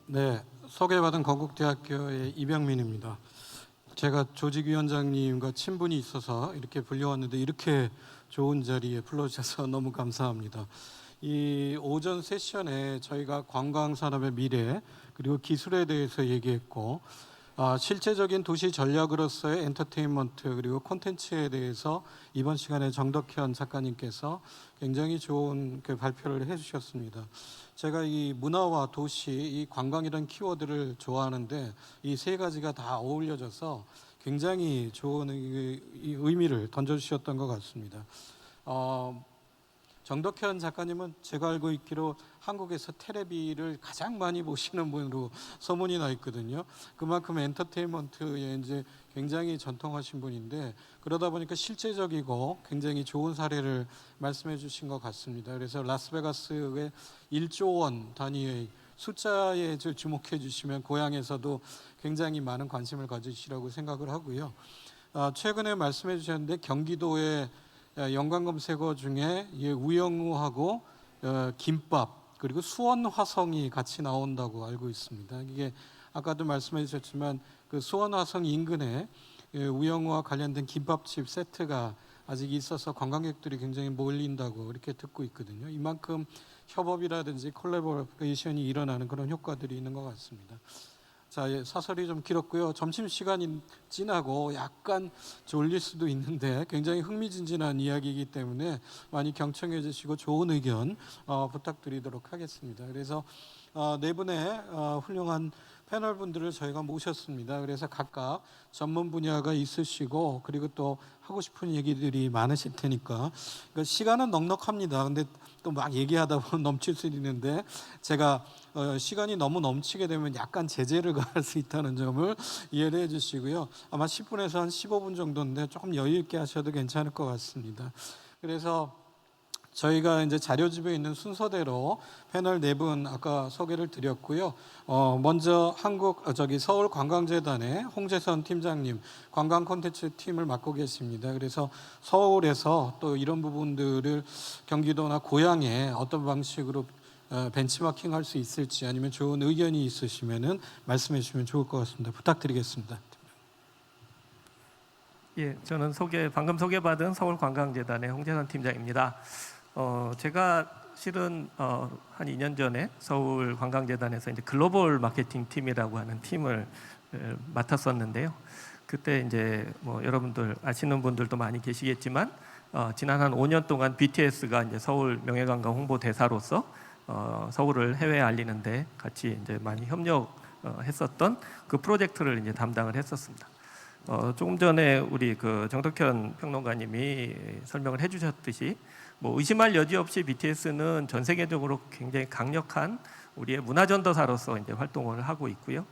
네, 소개받은 건국대학교의 이병민입니다. 제가 조직위원장님과 친분이 있어서 이렇게 불려왔는데 이렇게 좋은 자리에 불러주셔서 너무 감사합니다. 이 오전 세션에 저희가 관광산업의 미래 그리고 기술에 대해서 얘기했고 실제적인 도시 전략으로서의 엔터테인먼트 그리고 콘텐츠에 대해서 이번 시간에 정덕현 작가님께서 굉장히 좋은 그 발표를 해주셨습니다. 제가 이 문화와 도시, 이 관광이라는 키워드를 좋아하는데 이 세 가지가 다 어울려져서 굉장히 좋은 의미를 던져주셨던 것 같습니다. 정덕현 작가님은 제가 알고 있기로 한국에서 테레비를 가장 많이 보시는 분으로 소문이 나 있거든요. 그만큼 엔터테인먼트에 이제 굉장히 전통하신 분인데 그러다 보니까 실제적이고 굉장히 좋은 사례를 말씀해 주신 것 같습니다. 그래서 라스베가스의 1조 원 단위의 숫자에 주목해 주시면 고향에서도 굉장히 많은 관심을 가지시라고 생각을 하고요. 최근에 말씀해 주셨는데 경기도의 연관 검색어 중에 우영우하고 김밥 그리고 수원 화성이 같이 나온다고 알고 있습니다. 이게 아까도 말씀해 주셨지만 그 수원 화성 인근에 우영우와 관련된 김밥집 세트가 아직 있어서 관광객들이 굉장히 몰린다고 이렇게 듣고 있거든요. 이만큼 협업이라든지 콜라보레이션이 일어나는 그런 효과들이 있는 것 같습니다. 자, 사설이 좀 길었고요. 점심시간이 지나고 약간 졸릴 수도 있는데 굉장히 흥미진진한 이야기이기 때문에 많이 경청해 주시고 좋은 의견 부탁드리도록 하겠습니다. 그래서 네 분의 훌륭한 패널 분들을 저희가 모셨습니다. 그래서 각각 전문 분야가 있으시고 그리고 또 하고 싶은 얘기들이 많으실 테니까 그러니까 시간은 넉넉합니다. 근데 또 막 얘기하다 보면 넘칠 수 있는데 제가 시간이 너무 넘치게 되면 약간 제재를 가할 수 있다는 점을 이해를 해주시고요. 아마 10분에서 한 15분 정도인데 조금 여유 있게 하셔도 괜찮을 것 같습니다. 그래서 저희가 이제 자료집에 있는 순서대로 패널 네 분 아까 소개를 드렸고요. 먼저 서울관광재단의 홍재선 팀장님 관광 콘텐츠 팀을 맡고 계십니다. 그래서 서울에서 또 이런 부분들을 경기도나 고향에 어떤 방식으로 벤치마킹 할 수 있을지 아니면 좋은 의견이 있으시면은 말씀해 주시면 좋을 것 같습니다. 부탁드리겠습니다. 예, 저는 방금 소개받은 서울관광재단의 홍재선 팀장입니다. 제가 실은 한 2년 전에 서울관광재단에서 이제 글로벌 마케팅 팀이라고 하는 팀을 맡았었는데요. 그때 이제 뭐 여러분들 아시는 분들도 많이 계시겠지만 지난 한 5년 동안 BTS가 이제 서울 명예관광 홍보 대사로서 서울을 해외에 알리는데 같이 이제 많이 협력했었던 그 프로젝트를 이제 담당을 했었습니다. 조금 전에 우리 그 정덕현 평론가님이 설명을 해주셨듯이 뭐 의심할 여지 없이 BTS는 전 세계적으로 굉장히 강력한 우리의 문화전도사로서 이제 활동을 하고 있고요.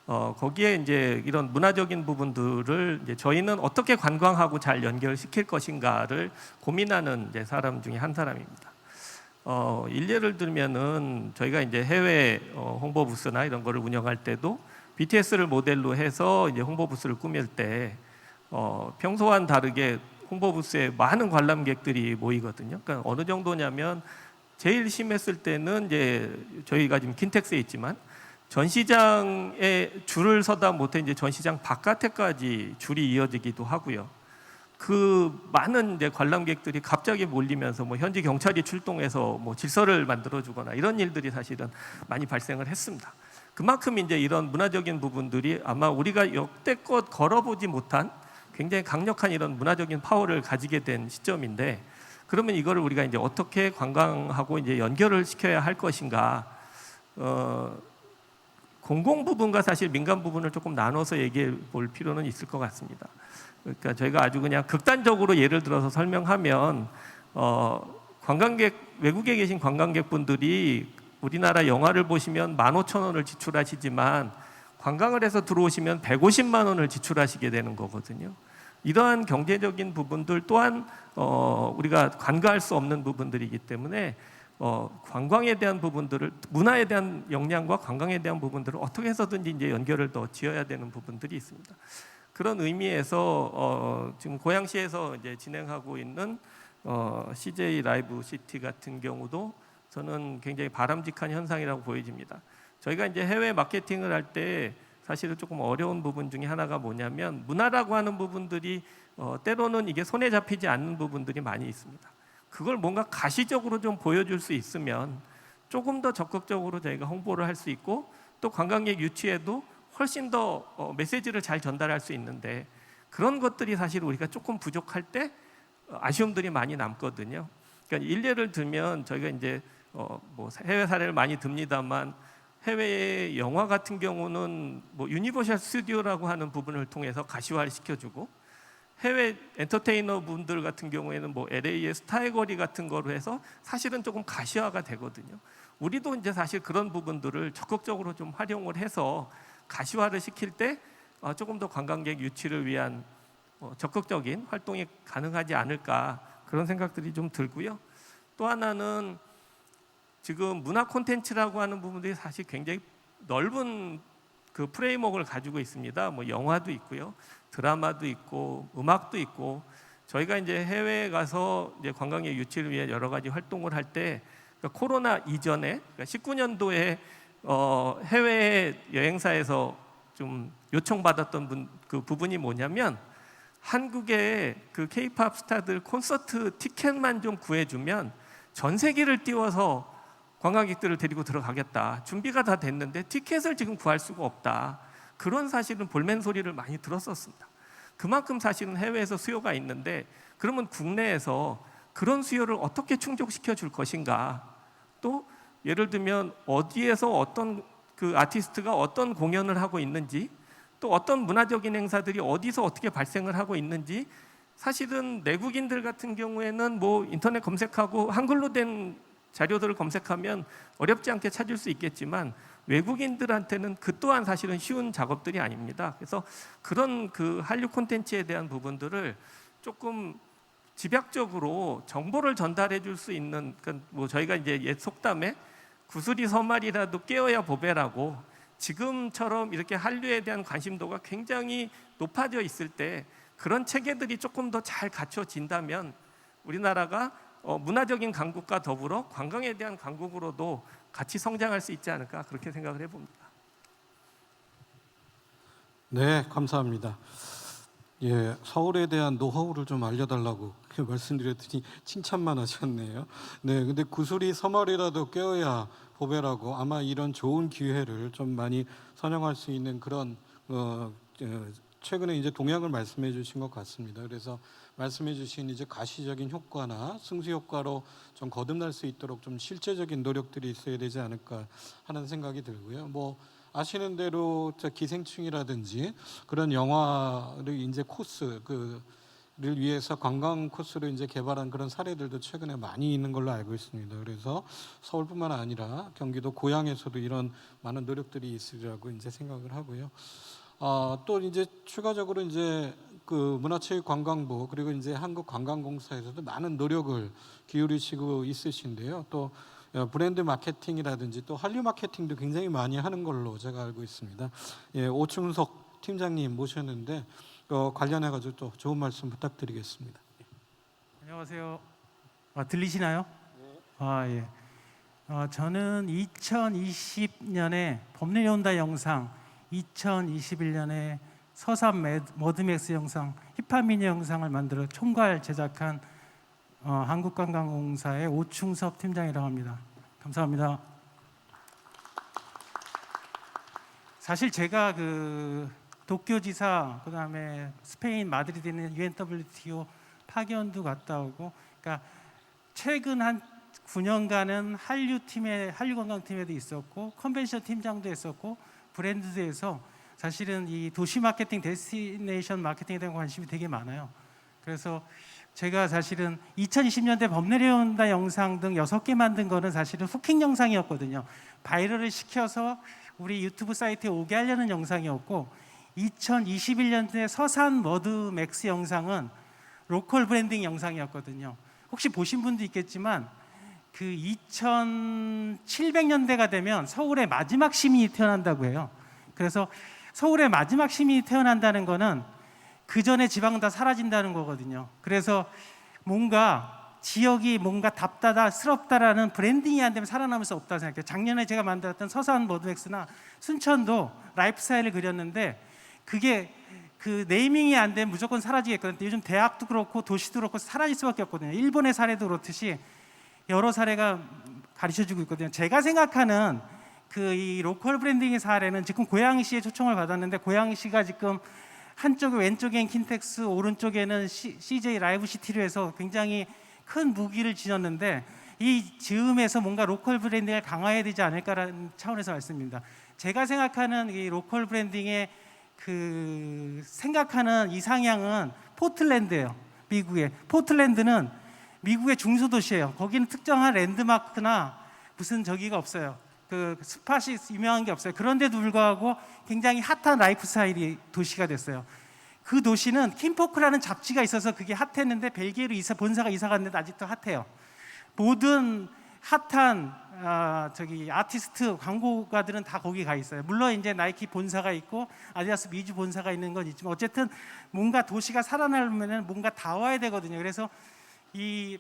거기에 이제 이런 문화적인 부분들을 이제 저희는 어떻게 관광하고 잘 연결시킬 것인가를 고민하는 이제 사람 중에 한 사람입니다. 일례를 들면은 저희가 이제 해외 홍보 부스나 이런 거를 운영할 때도 BTS를 모델로 해서 이제 홍보 부스를 꾸밀 때 평소와는 다르게 홍보 부스에 많은 관람객들이 모이거든요. 그러니까 어느 정도냐면 제일 심했을 때는 이제 저희가 지금 킨텍스에 있지만 전시장에 줄을 서다 못해 이제 전시장 바깥에까지 줄이 이어지기도 하고요. 그 많은 이제 관람객들이 갑자기 몰리면서 뭐 현지 경찰이 출동해서 뭐 질서를 만들어주거나 이런 일들이 사실은 많이 발생을 했습니다. 그만큼 이제 이런 문화적인 부분들이 아마 우리가 역대껏 걸어보지 못한 굉장히 강력한 이런 문화적인 파워를 가지게 된 시점인데, 그러면 이거를 우리가 이제 어떻게 관광하고 이제 연결을 시켜야 할 것인가? 공공 부분과 사실 민간 부분을 조금 나눠서 얘기해 볼 필요는 있을 것 같습니다. 그러니까 저희가 아주 그냥 극단적으로 예를 들어서 설명하면 외국에 계신 관광객분들이 우리나라 영화를 보시면 15,000원을 지출하시지만 관광을 해서 들어오시면 150만 원을 지출하시게 되는 거거든요. 이러한 경제적인 부분들 또한 우리가 간과할 수 없는 부분들이기 때문에 관광에 대한 부분들을, 문화에 대한 역량과 관광에 대한 부분들을 어떻게 해서든지 이제 연결을 더 지어야 되는 부분들이 있습니다. 그런 의미에서 지금 고양시에서 이제 진행하고 있는 CJ 라이브 시티 같은 경우도 저는 굉장히 바람직한 현상이라고 보여집니다. 저희가 이제 해외 마케팅을 할 때 사실은 조금 어려운 부분 중에 하나가 뭐냐면 문화라고 하는 부분들이 때로는 이게 손에 잡히지 않는 부분들이 많이 있습니다. 그걸 뭔가 가시적으로 좀 보여줄 수 있으면 조금 더 적극적으로 저희가 홍보를 할 수 있고 또 관광객 유치에도 훨씬 더 메시지를 잘 전달할 수 있는데 그런 것들이 사실 우리가 조금 부족할 때 아쉬움들이 많이 남거든요. 그러니까 일례를 들면 저희가 이제 뭐 해외 사례를 많이 듭니다만 해외의 영화 같은 경우는 뭐 유니버셜 스튜디오라고 하는 부분을 통해서 가시화를 시켜주고 해외 엔터테이너 분들 같은 경우에는 뭐 LA의 스타의 거리 같은 거로 해서 사실은 조금 가시화가 되거든요. 우리도 이제 사실 그런 부분들을 적극적으로 좀 활용을 해서 가시화를 시킬 때 조금 더 관광객 유치를 위한 적극적인 활동이 가능하지 않을까 그런 생각들이 좀 들고요. 또 하나는 지금 문화 콘텐츠라고 하는 부분들이 사실 굉장히 넓은 그 프레임워크를 가지고 있습니다. 뭐 영화도 있고요, 드라마도 있고, 음악도 있고. 저희가 이제 해외에 가서 이제 관광객 유치를 위해 여러 가지 활동을 할 때 그러니까 코로나 이전에 그러니까 19년도에 해외 여행사에서 좀 요청받았던 그 부분이 뭐냐면 한국의 그 K-팝 스타들 콘서트 티켓만 좀 구해주면 전 세계를 띄워서 관광객들을 데리고 들어가겠다. 준비가 다 됐는데 티켓을 지금 구할 수가 없다. 그런 사실은 볼멘 소리를 많이 들었었습니다. 그만큼 사실은 해외에서 수요가 있는데 그러면 국내에서 그런 수요를 어떻게 충족시켜 줄 것인가. 또 예를 들면 어디에서 어떤 그 아티스트가 어떤 공연을 하고 있는지 또 어떤 문화적인 행사들이 어디서 어떻게 발생을 하고 있는지 사실은 내국인들 같은 경우에는 뭐 인터넷 검색하고 한글로 된 자료들을 검색하면 어렵지 않게 찾을 수 있겠지만 외국인들한테는 그 또한 사실은 쉬운 작업들이 아닙니다. 그래서 그런 그 한류 콘텐츠에 대한 부분들을 조금 집약적으로 정보를 전달해 줄 수 있는 그러니까 뭐 저희가 이제 옛 속담에 구슬이 서말이라도 깨어야 보배라고 지금처럼 이렇게 한류에 대한 관심도가 굉장히 높아져 있을 때 그런 체계들이 조금 더 잘 갖춰진다면 우리나라가 문화적인 강국과 더불어 관광에 대한 강국으로도 같이 성장할 수 있지 않을까 그렇게 생각을 해봅니다. 네, 감사합니다. 예, 서울에 대한 노하우를 좀 알려달라고 말씀드렸더니 칭찬만 하셨네요. 네, 근데 구슬이 서말이라도 깨어야 보배라고 아마 이런 좋은 기회를 좀 많이 선용할 수 있는 그런 최근에 이제 동향을 말씀해 주신 것 같습니다. 그래서 말씀해 주신 이제 가시적인 효과나 승수 효과로 좀 거듭날 수 있도록 좀 실제적인 노력들이 있어야 되지 않을까 하는 생각이 들고요. 뭐 아시는 대로 기생충이라든지 그런 영화를 이제 코스 를 위해서 관광 코스를 이제 개발한 그런 사례들도 최근에 많이 있는 걸로 알고 있습니다. 그래서 서울뿐만 아니라 경기도 고향에서도 이런 많은 노력들이 있으리라고 이제 생각을 하고요. 또 이제 추가적으로 이제 그 문화체육관광부 그리고 이제 한국관광공사에서도 많은 노력을 기울이시고 있으신데요. 또 브랜드 마케팅이라든지 또 한류 마케팅도 굉장히 많이 하는 걸로 제가 알고 있습니다. 예, 오충석 팀장님 모셨는데 관련해가지고 또 좋은 말씀 부탁드리겠습니다. 안녕하세요. 들리시나요? 네. 예. 저는 2020년에 봄내려 온다 영상, 2021년에 서산 머드맥스 영상, 힙합미니 영상을 만들어 총괄 제작한 한국관광공사의 오충섭 팀장이라고 합니다. 감사합니다. 사실 제가 그 도쿄지사 그다음에 스페인 마드리드에 있는 UNWTO 파견도 갔다 오고, 그러니까 최근 한 9년간은 한류 관광팀에도 있었고 컨벤션 팀장도 했었고 브랜드도 해서 사실은 이 도시 마케팅, 데스티네이션 마케팅에 대한 관심이 되게 많아요. 그래서 제가 사실은 2020년대 범 내려온다 영상 등 6개 만든 거는 사실은 후킹 영상이었거든요. 바이럴을 시켜서 우리 유튜브 사이트에 오게 하려는 영상이었고, 2021년도에 서산 머드맥스 영상은 로컬 브랜딩 영상이었거든요. 혹시 보신 분도 있겠지만 그 2700년대가 되면 서울의 마지막 시민이 태어난다고 해요. 그래서 서울의 마지막 시민이 태어난다는 거는 그 전에 지방은 다 사라진다는 거거든요. 그래서 뭔가 지역이 뭔가 답답하다스럽다라는 브랜딩이 안 되면 살아남을 수 없다고 생각해요. 작년에 제가 만들었던 서산 머드맥스나 순천도 라이프 스타일을 그렸는데 그게 그 네이밍이 안 되면 무조건 사라지겠거든요. 요즘 대학도 그렇고 도시도 그렇고 사라질 수밖에 없거든요. 일본의 사례도 그렇듯이 여러 사례가 가르쳐주고 있거든요. 제가 생각하는 그 이 로컬 브랜딩의 사례는 지금 고양시에 초청을 받았는데 고양시가 지금 한쪽에 왼쪽엔 킨텍스 오른쪽에는 CJ 라이브 시티로 해서 굉장히 큰 무기를 지녔는데 이 즈음에서 뭔가 로컬 브랜딩을 강화해야 되지 않을까라는 차원에서 말씀입니다. 제가 생각하는 이 로컬 브랜딩의 그 생각하는 이상향은 포틀랜드예요. 미국의 포틀랜드는 미국의 중소도시예요. 거기는 특정한 랜드마크나 무슨 저기가 없어요. 그 스팟이 유명한 게 없어요. 그런데도 불구하고 굉장히 핫한 라이프 스타일이 도시가 됐어요. 그 도시는 킴포크라는 잡지가 있어서 그게 핫했는데 벨기에로 본사가 이사 갔는데 아직도 핫해요. 모든 핫한 저기 아티스트 광고가들은 다 거기 가 있어요. 물론 이제 나이키 본사가 있고 아디다스 미주 본사가 있는 건 있지만 어쨌든 뭔가 도시가 살아나려면 뭔가 다 와야 되거든요. 그래서 이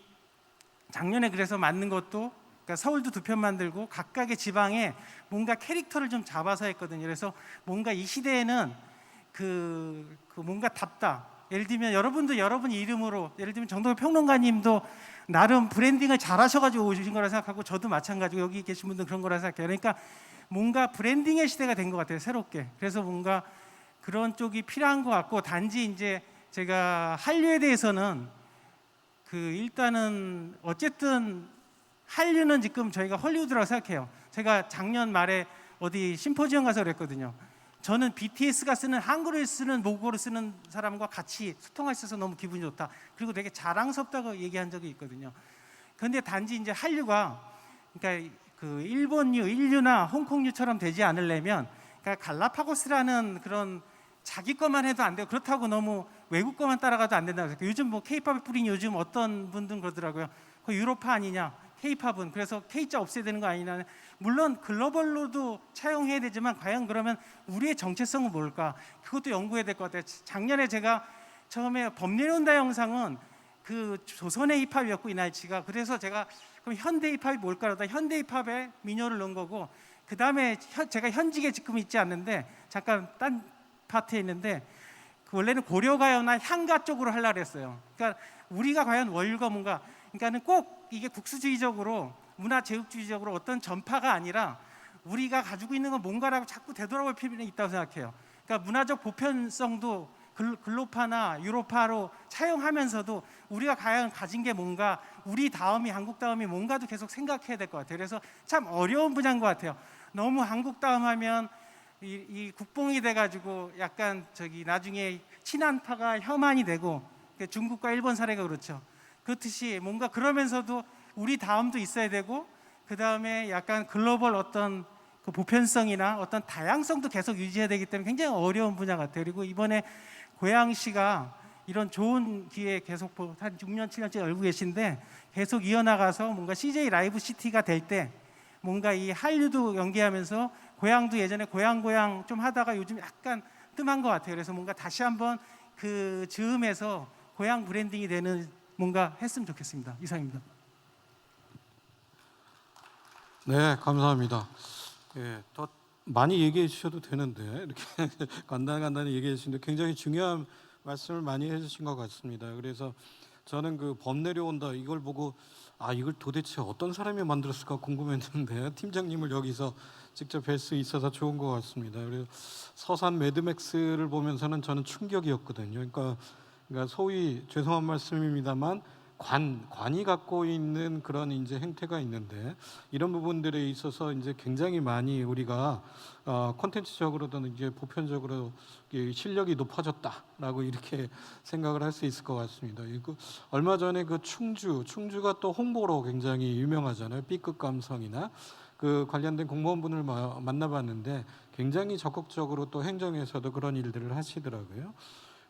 작년에 그래서 만든 것도 그러니까 서울도 2편 만들고 각각의 지방에 뭔가 캐릭터를 좀 잡아서 했거든요. 그래서 뭔가 이 시대에는 그 뭔가 답다. 예를 들면 여러분도 여러분 이름으로 예를 들면 정동엽 평론가님도 나름 브랜딩을 잘하셔가지고 오신 거라 생각하고 저도 마찬가지고 여기 계신 분들 그런 거라 생각해요. 그러니까 뭔가 브랜딩의 시대가 된 것 같아요. 새롭게. 그래서 뭔가 그런 쪽이 필요한 것 같고 단지 이제 제가 한류에 대해서는 그 일단은 어쨌든 한류는 지금 저희가 헐리우드라고 생각해요. 제가 작년 말에 어디 심포지엄 가서 그랬거든요. 저는 BTS가 쓰는 한글을 쓰는 모국어를 쓰는 사람과 같이 소통할 수 있어서 너무 기분이 좋다. 그리고 되게 자랑스럽다고 얘기한 적이 있거든요. 그런데 단지 이제 한류가 그러니까 그 일본류, 인류나 홍콩류처럼 되지 않으려면 그러니까 갈라파고스라는 그런 자기 것만 해도 안 돼요. 그렇다고 너무 외국 것만 따라가도 안 된다고 생각해요. 요즘 뭐 K-팝에 뿌린 요즘 어떤 분들은 그러더라고요. 그 유로파 아니냐? K-팝은 그래서 K자 없애야 되는 거 아니냐? 물론 글로벌로도 차용해야 되지만 과연 그러면 우리의 정체성은 뭘까? 그것도 연구해야 될 것 같아요. 작년에 제가 처음에 범 내려온다 영상은 그 조선의 힙합이었고 이 날치가 그래서 제가 그럼 현대 힙합이 뭘까 하다 현대 힙합에 민요를 넣은 거고 그 다음에 제가 현직에 지금 있지 않는데 잠깐 딴 파트에 있는데 그 원래는 고려가요나 향가 쪽으로 하려고 했어요. 그러니까 우리가 과연 원류가 뭔가 그러니까는 꼭 이게 국수주의적으로 문화제육주의적으로 어떤 전파가 아니라 우리가 가지고 있는 건 뭔가라고 자꾸 되돌아볼 필요는 있다고 생각해요. 그러니까 문화적 보편성도 글로파나 유로파로 차용하면서도 우리가 과연 가진 게 뭔가 우리 다음이 한국 다음이 뭔가도 계속 생각해야 될 것 같아요. 그래서 참 어려운 분야인 것 같아요. 너무 한국 다음 하면 이 국뽕이 돼가지고 약간 저기 나중에 친한파가 혐한이 되고 중국과 일본 사례가 그렇죠. 그렇듯이 뭔가 그러면서도 우리 다음도 있어야 되고 그 다음에 약간 글로벌 어떤 그 보편성이나 어떤 다양성도 계속 유지해야 되기 때문에 굉장히 어려운 분야 같아요. 그리고 이번에 고양시가 이런 좋은 기회 계속 한 6년 7년째 열고 계신데 계속 이어나가서 뭔가 CJ 라이브 시티가 될 때 뭔가 이 한류도 연계하면서 고향도 예전에 고향 좀 하다가 요즘 약간 뜸한 것 같아요. 그래서 뭔가 다시 한번 그 즈음에서 고향 브랜딩이 되는 뭔가 했으면 좋겠습니다. 이상입니다. 네, 감사합니다. 예, 더 많이 얘기해 주셔도 되는데 이렇게 간단히 얘기해 주시는데 굉장히 중요한 말씀을 많이 해주신 것 같습니다. 그래서 저는 그 범 내려온다 이걸 보고 이걸 도대체 어떤 사람이 만들었을까 궁금했는데 팀장님을 여기서 직접 뵐 수 있어서 좋은 것 같습니다. 그래서 서산 매드맥스를 보면서는 저는 충격이었거든요. 그러니까 소위 죄송한 말씀입니다만 관이 갖고 있는 그런 이제 행태가 있는데 이런 부분들에 있어서 이제 굉장히 많이 우리가 콘텐츠적으로든 이제 보편적으로 실력이 높아졌다라고 이렇게 생각을 할 수 있을 것 같습니다. 얼마 전에 그 충주가 또 홍보로 굉장히 유명하잖아요. B급 감성이나 그 관련된 공무원분을 만나봤는데 굉장히 적극적으로 또 행정에서도 그런 일들을 하시더라고요.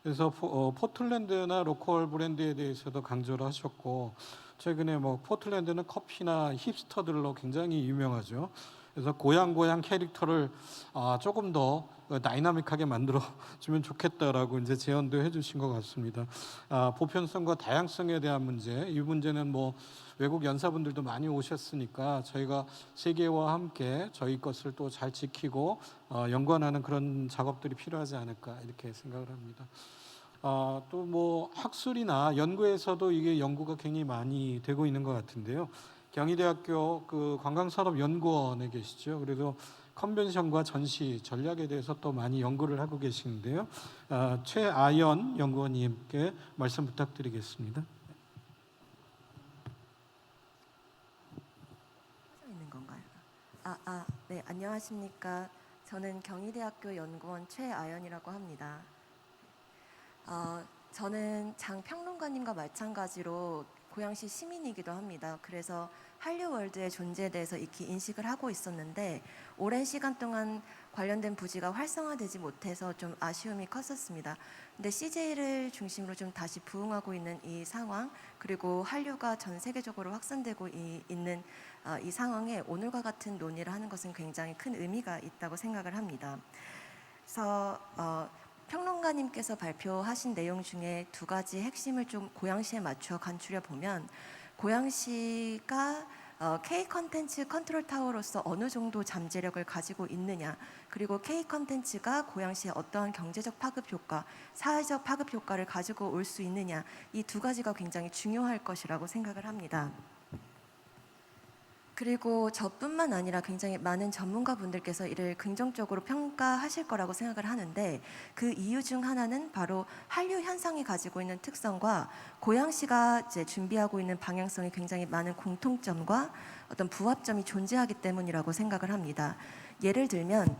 그래서 포틀랜드나 로컬 브랜드에 대해서도 강조를 하셨고 최근에 뭐 포틀랜드는 커피나 힙스터들로 굉장히 유명하죠. 그래서 고양 캐릭터를 조금 더 다이나믹하게 만들어 주면 좋겠다라고 이제 제언도 해주신 것 같습니다. 보편성과 다양성에 대한 문제, 이 문제는 뭐 외국 연사분들도 많이 오셨으니까 저희가 세계와 함께 저희 것을 또 잘 지키고 연관하는 그런 작업들이 필요하지 않을까 이렇게 생각을 합니다. 또 뭐 학술이나 연구에서도 이게 연구가 굉장히 많이 되고 있는 것 같은데요. 경희대학교 그 관광산업연구원에 계시죠. 그래서 컨벤션과 전시 전략에 대해서 또 많이 연구를 하고 계시는데요. 최아연 연구원님께 말씀 부탁드리겠습니다. 있는 건가요? 네, 안녕하십니까. 저는 경희대학교 연구원 최아연이라고 합니다. 저는 장 평론가님과 마찬가지로 고양시 시민이기도 합니다. 그래서 한류월드의 존재에 대해서 익히 인식을 하고 있었는데 오랜 시간 동안 관련된 부지가 활성화되지 못해서 좀 아쉬움이 컸었습니다. 근데 CJ를 중심으로 좀 다시 부흥하고 있는 이 상황, 그리고 한류가 전 세계적으로 확산되고 있는 이 상황에 오늘과 같은 논의를 하는 것은 굉장히 큰 의미가 있다고 생각을 합니다. 그래서 평론가님께서 발표하신 내용 중에 두 가지 핵심을 좀 고양시에 맞추어 간추려 보면, 고양시가 K 컨텐츠 컨트롤 타워로서 어느 정도 잠재력을 가지고 있느냐, 그리고 K 컨텐츠가 고양시에 어떠한 경제적 파급 효과, 사회적 파급 효과를 가지고 올 수 있느냐, 이 두 가지가 굉장히 중요할 것이라고 생각을 합니다. 그리고 저뿐만 아니라 굉장히 많은 전문가분들께서 이를 긍정적으로 평가하실 거라고 생각을 하는데, 그 이유 중 하나는 바로 한류 현상이 가지고 있는 특성과 고양시가 이제 준비하고 있는 방향성이 굉장히 많은 공통점과 어떤 부합점이 존재하기 때문이라고 생각을 합니다. 예를 들면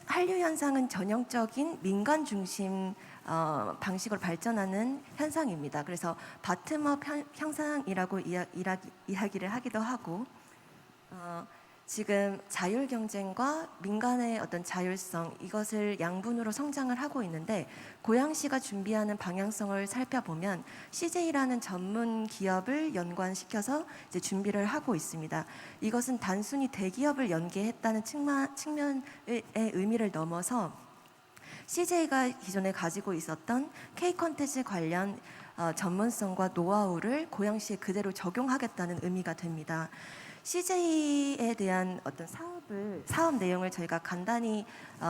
한류 현상은 전형적인 민간 중심 방식으로 발전하는 현상입니다. 그래서 바텀업 현상이라고 이야기를 하기도 하고, 지금 자율 경쟁과 민간의 어떤 자율성, 이것을 양분으로 성장을 하고 있는데, 고양시가 준비하는 방향성을 살펴보면 CJ라는 전문 기업을 연관시켜서 이제 준비를 하고 있습니다. 이것은 단순히 대기업을 연계했다는 측면의 의미를 넘어서 CJ가 기존에 가지고 있었던 K 컨텐츠 관련 전문성과 노하우를 고양시에 그대로 적용하겠다는 의미가 됩니다. CJ에 대한 어떤 사업 내용을 저희가 간단히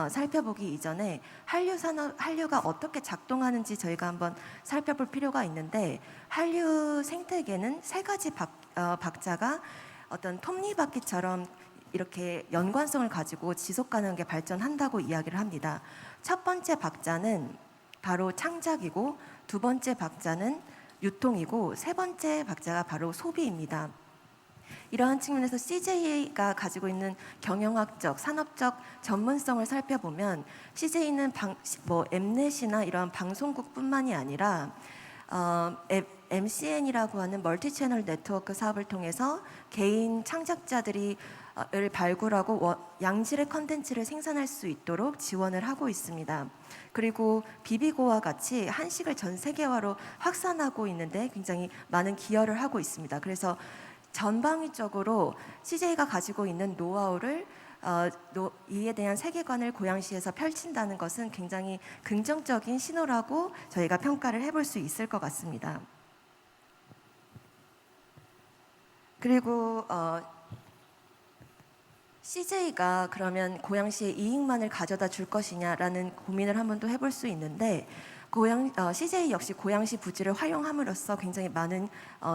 살펴보기 이전에 한류가 어떻게 작동하는지 저희가 한번 살펴볼 필요가 있는데, 한류 생태계는 세 가지 박자가 어떤 톱니바퀴처럼 이렇게 연관성을 가지고 지속 가능하게 발전한다고 이야기를 합니다. 첫 번째 박자는 바로 창작이고, 두 번째 박자는 유통이고, 세 번째 박자가 바로 소비입니다. 이러한 측면에서 CJ가 가지고 있는 경영학적, 산업적 전문성을 살펴보면, CJ는 엠넷이나 이러한 방송국뿐만이 아니라 MCN이라고 하는 멀티 채널 네트워크 사업을 통해서 개인 창작자들이 을 발굴하고 양질의 컨텐츠를 생산할 수 있도록 지원을 하고 있습니다. 그리고 비비고와 같이 한식을 전 세계화로 확산하고 있는데 굉장히 많은 기여를 하고 있습니다. 그래서 전방위적으로 CJ가 가지고 있는 노하우를 이에 대한 세계관을 고양시에서 펼친다는 것은 굉장히 긍정적인 신호라고 저희가 평가를 해볼 수 있을 것 같습니다. 그리고 CJ가 그러면 고양시에 이익만을 가져다 줄 것이냐라는 고민을 한번 또 해볼 수 있는데, CJ 역시 고양시 부지를 활용함으로써 굉장히 많은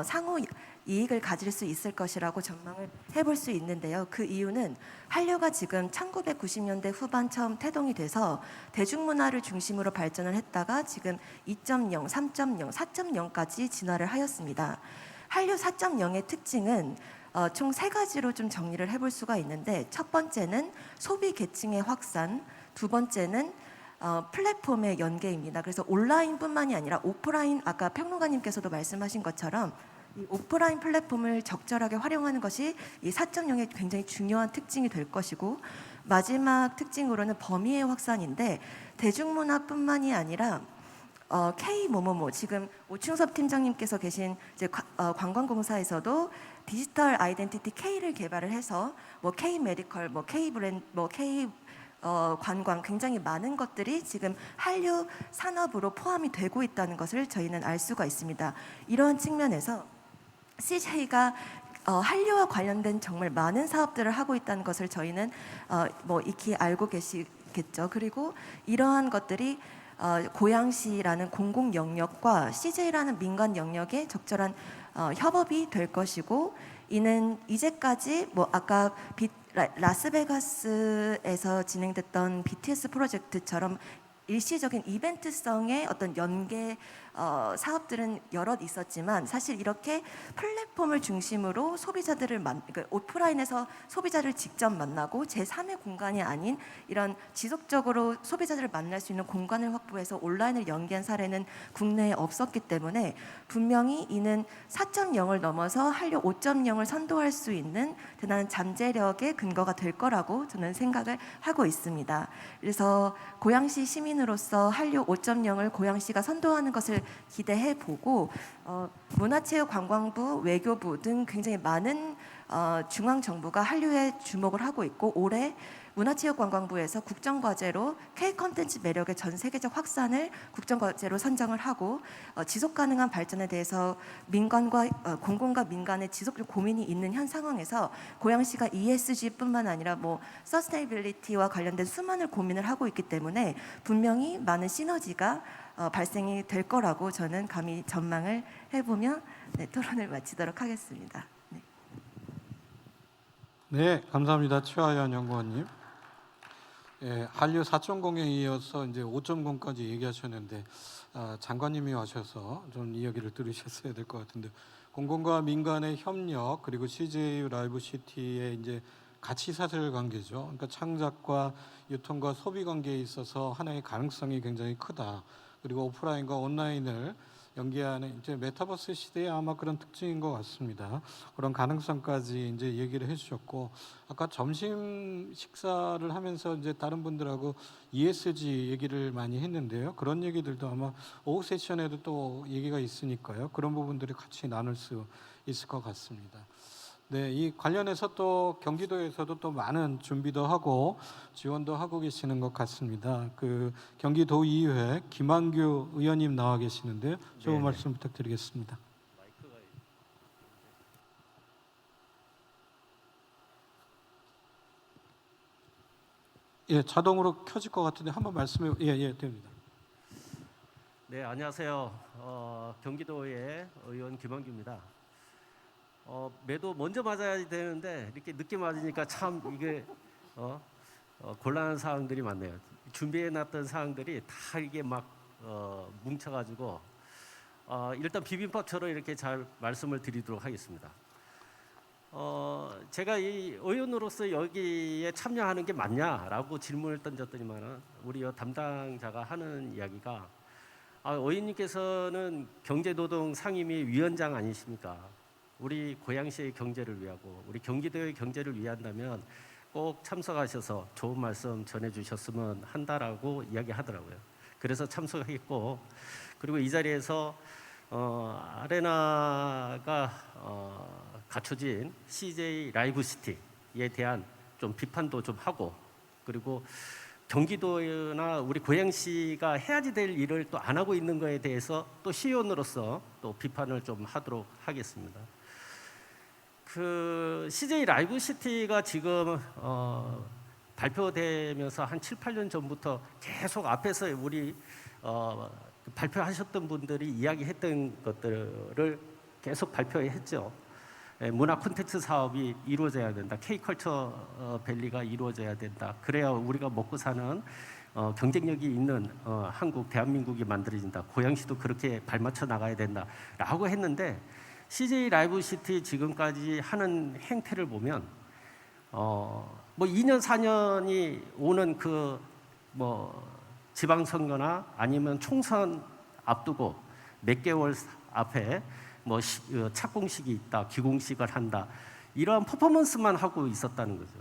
상호 이익을 가질 수 있을 것이라고 전망을 해볼 수 있는데요. 그 이유는 한류가 지금 1990년대 후반 처음 태동이 돼서 대중문화를 중심으로 발전을 했다가 지금 2.0, 3.0, 4.0까지 진화를 하였습니다. 한류 4.0의 특징은 총 세 가지로 좀 정리를 해볼 수가 있는데, 첫 번째는 소비 계층의 확산, 두 번째는 플랫폼의 연계입니다. 그래서 온라인뿐만이 아니라 오프라인, 아까 평론가님께서도 말씀하신 것처럼 이 오프라인 플랫폼을 적절하게 활용하는 것이 이 4.0의 굉장히 중요한 특징이 될 것이고, 마지막 특징으로는 범위의 확산인데, 대중문화뿐만이 아니라 K 뭐뭐뭐 지금 오충섭 팀장님께서 계신 이제 관광공사에서도 디지털 아이덴티티 K를 개발을 해서 뭐 K 메디컬, 뭐 K 브랜드, 뭐 K 관광 굉장히 많은 것들이 지금 한류 산업으로 포함이 되고 있다는 것을 저희는 알 수가 있습니다. 이러한 측면에서 CJ가 한류와 관련된 정말 많은 사업들을 하고 있다는 것을 저희는 뭐 익히 알고 계시겠죠. 그리고 이러한 것들이 고양시라는 공공 영역과 CJ라는 민간 영역의 적절한 협업이 될 것이고, 이는 이제까지 뭐 아까 라스베가스에서 진행됐던 BTS 프로젝트처럼 일시적인 이벤트성의 어떤 연계 사업들은 여럿 있었지만, 사실 이렇게 플랫폼을 중심으로 소비자들을 그러니까 오프라인에서 소비자를 직접 만나고 제3의 공간이 아닌 이런 지속적으로 소비자들을 만날 수 있는 공간을 확보해서 온라인을 연계한 사례는 국내에 없었기 때문에 분명히 이는 4.0을 넘어서 한류 5.0을 선도할 수 있는 대단한 잠재력의 근거가 될 거라고 저는 생각을 하고 있습니다. 그래서 고양시 시민으로서 한류 5.0을 고양시가 선도하는 것을 기대해 보고, 문화체육관광부, 외교부 등 굉장히 많은 중앙 정부가 한류에 주목을 하고 있고, 올해 문화체육관광부에서 국정과제로 K 콘텐츠 매력의 전 세계적 확산을 국정과제로 선정을 하고, 지속가능한 발전에 대해서 민간과 공공과 민간의 지속적 고민이 있는 현 상황에서 고양시가 ESG뿐만 아니라 뭐 서스테이빌리티와 관련된 수많은 고민을 하고 있기 때문에 분명히 많은 시너지가 발생이 될 거라고 저는 감히 전망을 해보며 토론을 마치도록 하겠습니다. 네, 감사합니다. 최하연 연구원님. 예, 한류 4.0에 이어서 이제 5.0까지 얘기하셨는데 장관님이 와셔서 좀 이야기를 들으셨어야 될 것 같은데, 공공과 민간의 협력 그리고 CJ 라이브 시티의 이제 가치 사슬 관계죠. 그러니까 창작과 유통과 소비 관계에 있어서 하나의 가능성이 굉장히 크다. 그리고 오프라인과 온라인을 연계하는 이제 메타버스 시대에 아마 그런 특징인 것 같습니다. 그런 가능성까지 이제 얘기를 해주셨고, 아까 점심 식사를 하면서 이제 다른 분들하고 ESG 얘기를 많이 했는데요. 그런 얘기들도 아마 오후 세션에도 또 얘기가 있으니까요. 그런 부분들이 같이 나눌 수 있을 것 같습니다. 네, 이 관련해서 또 경기도에서도 또 많은 준비도 하고 지원도 하고 계시는 것 같습니다. 그 경기도의회 김한규 의원님 나와 계시는데요. 좋은 말씀 부탁드리겠습니다. 예, 자동으로 켜질 것 같은데 한번 말씀해. 예, 됩니다. 네, 안녕하세요. 경기도의 의원 김한규입니다. 매도 먼저 맞아야 되는데 이렇게 늦게 맞으니까 참 이게 곤란한 사항들이 많네요. 준비해놨던 사항들이 다 이게 막 뭉쳐가지고 일단 비빔밥처럼 이렇게 잘 말씀을 드리도록 하겠습니다. 제가 이 의원으로서 여기에 참여하는 게 맞냐라고 질문을 던졌더니만은 우리 담당자가 하는 이야기가, 의원님께서는 경제노동 상임위 위원장 아니십니까? 우리 고양시의 경제를 위하고 우리 경기도의 경제를 위한다면 꼭 참석하셔서 좋은 말씀 전해주셨으면 한다라고 이야기하더라고요. 그래서 참석했고, 그리고 이 자리에서 아레나가 갖춰진 CJ 라이브 시티에 대한 좀 비판도 좀 하고, 그리고 경기도나 우리 고양시가 해야지 될 일을 또 안 하고 있는 거에 대해서 또 시의원으로서 또 비판을 좀 하도록 하겠습니다. 그 CJ 라이브 시티가 지금 발표되면서 한 7, 8년 전부터 계속 앞에서 우리 발표하셨던 분들이 이야기했던 것들을 계속 발표했죠. 문화 콘텐츠 사업이 이루어져야 된다. K컬처 밸리가 이루어져야 된다. 그래야 우리가 먹고 사는 경쟁력이 있는 한국, 대한민국이 만들어진다. 고양시도 그렇게 발맞춰 나가야 된다라고 했는데, CJ 라이브 시티 지금까지 하는 행태를 보면 뭐 2년 4년이 오는 그 뭐 지방선거나 아니면 총선 앞두고 몇 개월 앞에 뭐 착공식이 있다, 기공식을 한다, 이러한 퍼포먼스만 하고 있었다는 거죠.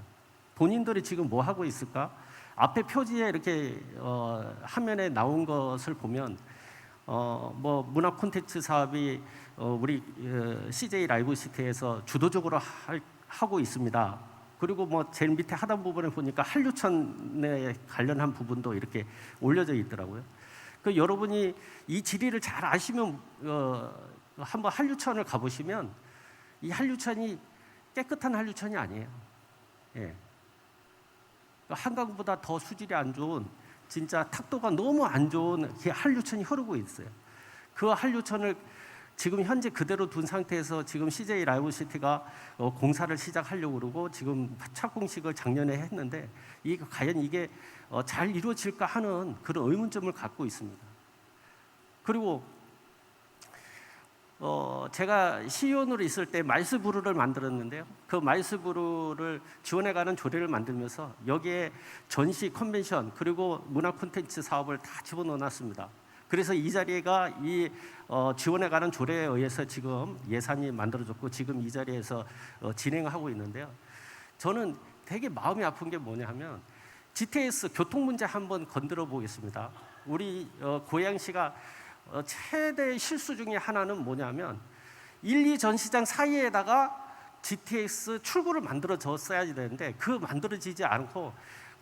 본인들이 지금 뭐 하고 있을까? 앞에 표지에 이렇게 화면에 나온 것을 보면 뭐 문화 콘텐츠 사업이 우리 CJ 라이브 시티에서 주도적으로 하고 있습니다. 그리고 뭐 제일 밑에 하단 부분에 보니까 한류천에 관련한 부분도 이렇게 올려져 있더라고요. 그 여러분이 이 지리를 잘 아시면 한번 한류천을 가보시면 이 한류천이 깨끗한 한류천이 아니에요. 예. 한강보다 더 수질이 안 좋은 진짜 탁도가 너무 안 좋은 그 한류천이 흐르고 있어요. 그 한류천을 지금 현재 그대로 둔 상태에서 지금 CJ 라이브 시티가 공사를 시작하려고 그러고 지금 착공식을 작년에 했는데 과연 이게 잘 이루어질까 하는 그런 의문점을 갖고 있습니다. 그리고 제가 시의원으로 있을 때 마이스브루를 만들었는데요. 그 마이스브루를 지원해가는 조례를 만들면서 여기에 전시 컨벤션 그리고 문화 콘텐츠 사업을 다 집어넣어놨습니다. 그래서 이 자리가 이 지원해가는 조례에 의해서 지금 예산이 만들어졌고 지금 이 자리에서 진행하고 있는데요. 저는 되게 마음이 아픈 게 뭐냐 하면 GTX 교통 문제 한번 건드려 보겠습니다. 우리 고양시가 최대 실수 중에 하나는 뭐냐면 1, 2 전시장 사이에다가 GTX 출구를 만들어줬어야 되는데 그 만들어지지 않고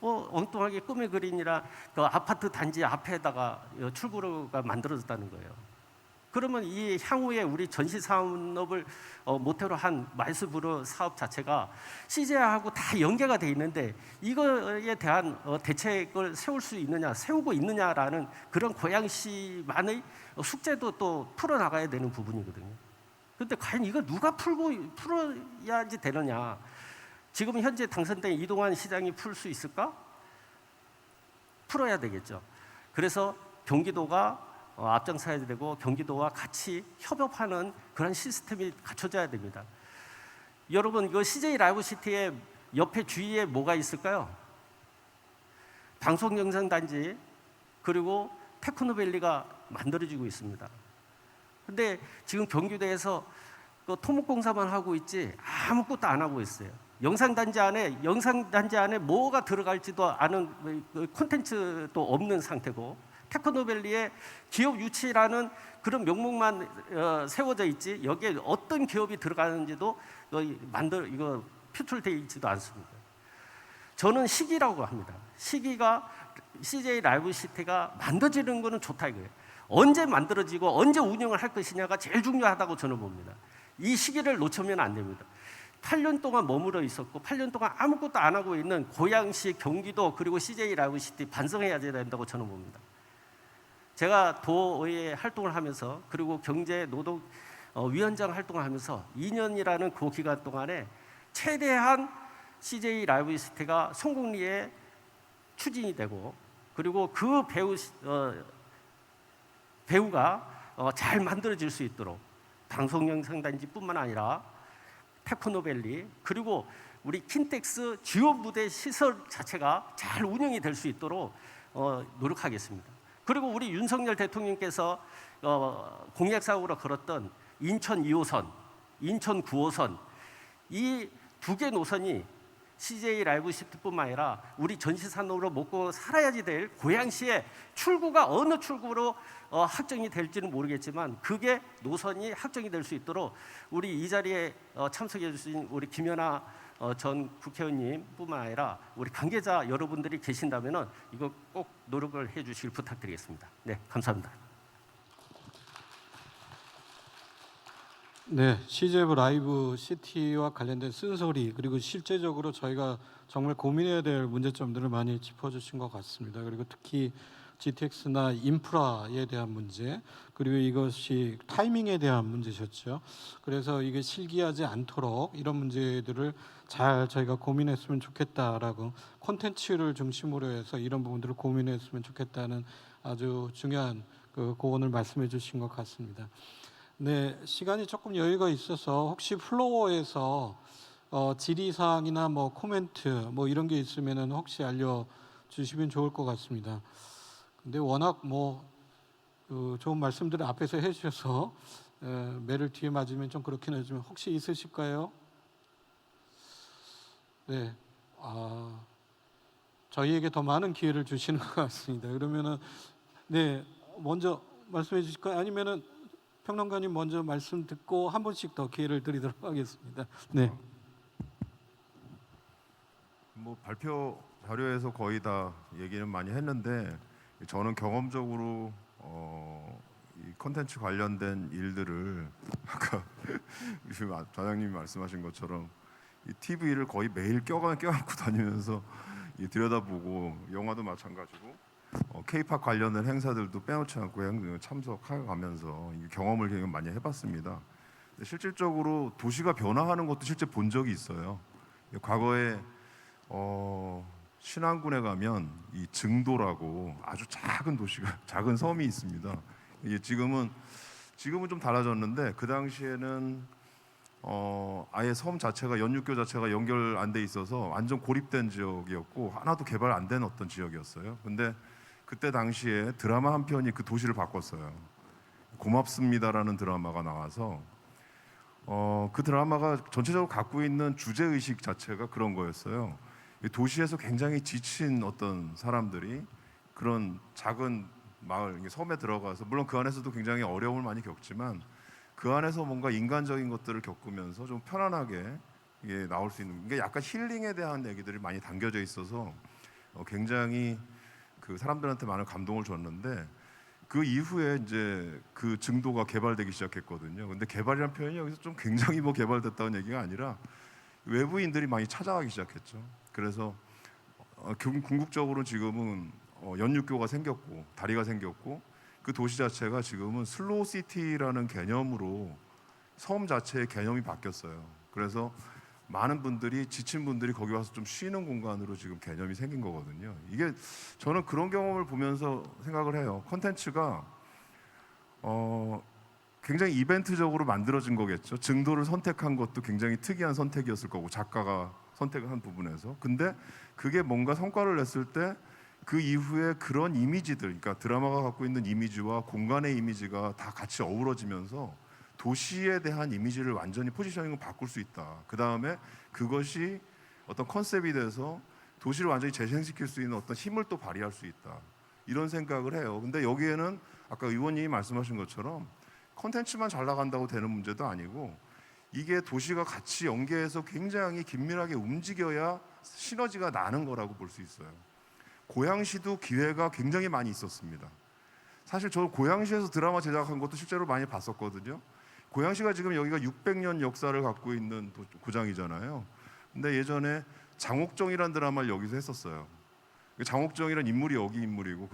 엉뚱하게 꿈의 그린이라 그 아파트 단지 앞에다가 출구가 만들어졌다는 거예요. 그러면 이 향후에 우리 전시 산업을 모태로 한 마이스브루 사업 자체가 CJ하고 다 연계가 돼 있는데 이거에 대한 대책을 세울 수 있느냐, 세우고 있느냐라는 그런 고양시만의 숙제도 또 풀어나가야 되는 부분이거든요. 그런데 과연 이거 누가 풀어야지 되느냐? 지금 현재 당선된 이동환 시장이 풀 수 있을까? 풀어야 되겠죠. 그래서 경기도가 앞장서야 되고 경기도와 같이 협업하는 그런 시스템이 갖춰져야 됩니다. 여러분, 이거 CJ 라이브 시티의 옆에 주위에 뭐가 있을까요? 방송영상단지 그리고 테크노밸리가 만들어지고 있습니다. 근데 지금 경기도에서 그 토목공사만 하고 있지 아무것도 안 하고 있어요. 영상단지 안에 뭐가 들어갈지도 아는 콘텐츠도 없는 상태고 테크노밸리에 기업 유치라는 그런 명목만 세워져 있지 여기에 어떤 기업이 들어가는지도 이거 표출되어 있지도 않습니다. 저는 시기라고 합니다. 시기가 CJ 라이브 시티가 만들어지는 거는 좋다 이거예요. 언제 만들어지고 언제 운영을 할 것이냐가 제일 중요하다고 저는 봅니다. 이 시기를 놓치면 안 됩니다. 8년 동안 머물러 있었고 8년 동안 아무것도 안 하고 있는 고양시, 경기도 그리고 CJ 라이브 시티 반성해야 된다고 저는 봅니다. 제가 도의회 활동을 하면서 그리고 경제 노동 위원장 활동을 하면서 2년이라는 그 기간 동안에 최대한 CJ 라이브 시티가 성공리에 추진이 되고 그리고 그 배우가 잘 만들어질 수 있도록 방송영상단지뿐만 아니라 테크노밸리 그리고 우리 킨텍스 주요 무대 시설 자체가 잘 운영이 될 수 있도록 노력하겠습니다. 그리고 우리 윤석열 대통령께서 공약사항으로 걸었던 인천 2호선, 인천 9호선 이 두 개 노선이 CJ 라이브 시티뿐만 아니라 우리 전시산업으로 먹고 살아야지 될 고양시의 출구가 어느 출구로 확정이 될지는 모르겠지만 그게 노선이 확정이 될 수 있도록 우리 이 자리에 참석해 주신 우리 김연아 전 국회의원님뿐만 아니라 우리 관계자 여러분들이 계신다면은 이거 꼭 노력을 해주시길 부탁드리겠습니다. 네, 감사합니다. 네, CJ 라이브 시티와 관련된 쓴소리 그리고 실제적으로 저희가 정말 고민해야 될 문제점들을 많이 짚어주신 것 같습니다. 그리고 특히 GTX나 인프라에 대한 문제 그리고 이것이 타이밍에 대한 문제셨죠. 그래서 이게 실기하지 않도록 이런 문제들을 잘 저희가 고민했으면 좋겠다라고 콘텐츠를 중심으로 해서 이런 부분들을 고민했으면 좋겠다는 아주 중요한 그 고언을 말씀해 주신 것 같습니다. 네, 시간이 조금 여유가 있어서 혹시 플로어에서 질의사항이나 뭐 코멘트 뭐 이런 게 있으면은 혹시 알려주시면 좋을 것 같습니다. 근데 워낙 좋은 말씀들을 앞에서 해주셔서 매를 뒤에 맞으면 좀 그렇긴 하지만 혹시 있으실까요? 네, 저희에게 더 많은 기회를 주시는 것 같습니다. 그러면은 네, 먼저 말씀해 주실까요? 아니면은 평론가님 먼저 말씀 듣고 한 번씩 더 기회를 드리도록 하겠습니다. 네. 뭐 발표 자료에서 거의 다 얘기는 많이 했는데 저는 경험적으로 이 컨텐츠 관련된 일들을 아까 지금 좌장님이 말씀하신 것처럼 이 TV를 거의 매일 껴안고 다니면서 들여다보고 영화도 마찬가지고 K-팝 관련된 행사들도 빼놓지 않고 참석하면서 이 경험을 굉장히 많이 해봤습니다. 근데 실질적으로 도시가 변화하는 것도 실제 본 적이 있어요. 과거에 신안군에 가면 이 증도라고 아주 작은 도시가 작은 섬이 있습니다. 이게 지금은 좀 달라졌는데 그 당시에는 아예 섬 자체가 연육교 자체가 연결 안 돼 있어서 완전 고립된 지역이었고 하나도 개발 안 된 어떤 지역이었어요. 근데 그때 당시에 드라마 한 편이 그 도시를 바꿨어요. 고맙습니다라는 드라마가 나와서 그 드라마가 전체적으로 갖고 있는 주제 의식 자체가 그런 거였어요. 이 도시에서 굉장히 지친 어떤 사람들이 그런 작은 마을 섬에 들어가서 물론 그 안에서도 굉장히 어려움을 많이 겪지만 그 안에서 뭔가 인간적인 것들을 겪으면서 좀 편안하게 이게 나올 수 있는 이게 약간 힐링에 대한 얘기들이 많이 담겨져 있어서 굉장히 그 사람들한테 많은 감동을 줬는데 그 이후에 이제 그 증도가 개발되기 시작했거든요. 근데 개발이라는 표현이 여기서 좀 굉장히 뭐 개발됐다는 얘기가 아니라 외부인들이 많이 찾아가기 시작했죠. 그래서 궁극적으로 지금은 연육교가 생겼고 다리가 생겼고 그 도시 자체가 지금은 슬로우 시티라는 개념으로 섬 자체의 개념이 바뀌었어요. 그래서 많은 분들이 지친 분들이 거기 와서 좀 쉬는 공간으로 지금 개념이 생긴 거거든요. 이게 저는 그런 경험을 보면서 생각을 해요. 콘텐츠가 굉장히 이벤트적으로 만들어진 거겠죠. 증도를 선택한 것도 굉장히 특이한 선택이었을 거고 작가가 선택을 한 부분에서. 근데 그게 뭔가 성과를 냈을 때 그 이후에 그런 이미지들, 그러니까 드라마가 갖고 있는 이미지와 공간의 이미지가 다 같이 어우러지면서 도시에 대한 이미지를 완전히 포지셔닝을 바꿀 수 있다. 그 다음에 그것이 어떤 컨셉이 돼서 도시를 완전히 재생시킬 수 있는 어떤 힘을 또 발휘할 수 있다. 이런 생각을 해요. 근데 여기에는 아까 의원님이 말씀하신 것처럼 컨텐츠만 잘 나간다고 되는 문제도 아니고 이게 도시가 같이 연계해서 굉장히 긴밀하게 움직여야 시너지가 나는 거라고 볼 수 있어요. 고양시도 기회가 굉장히 많이 있었습니다. 사실 저 고양시에서 드라마 제작한 것도 실제로 많이 봤었거든요. 고양시가 지금 여기가 600년 역사를 갖고 있는 고장이잖아요. 근데 예전에 장옥정이라는 드라마를 여기서 했었어요. 장옥정이라는 인물이 여기 인물이고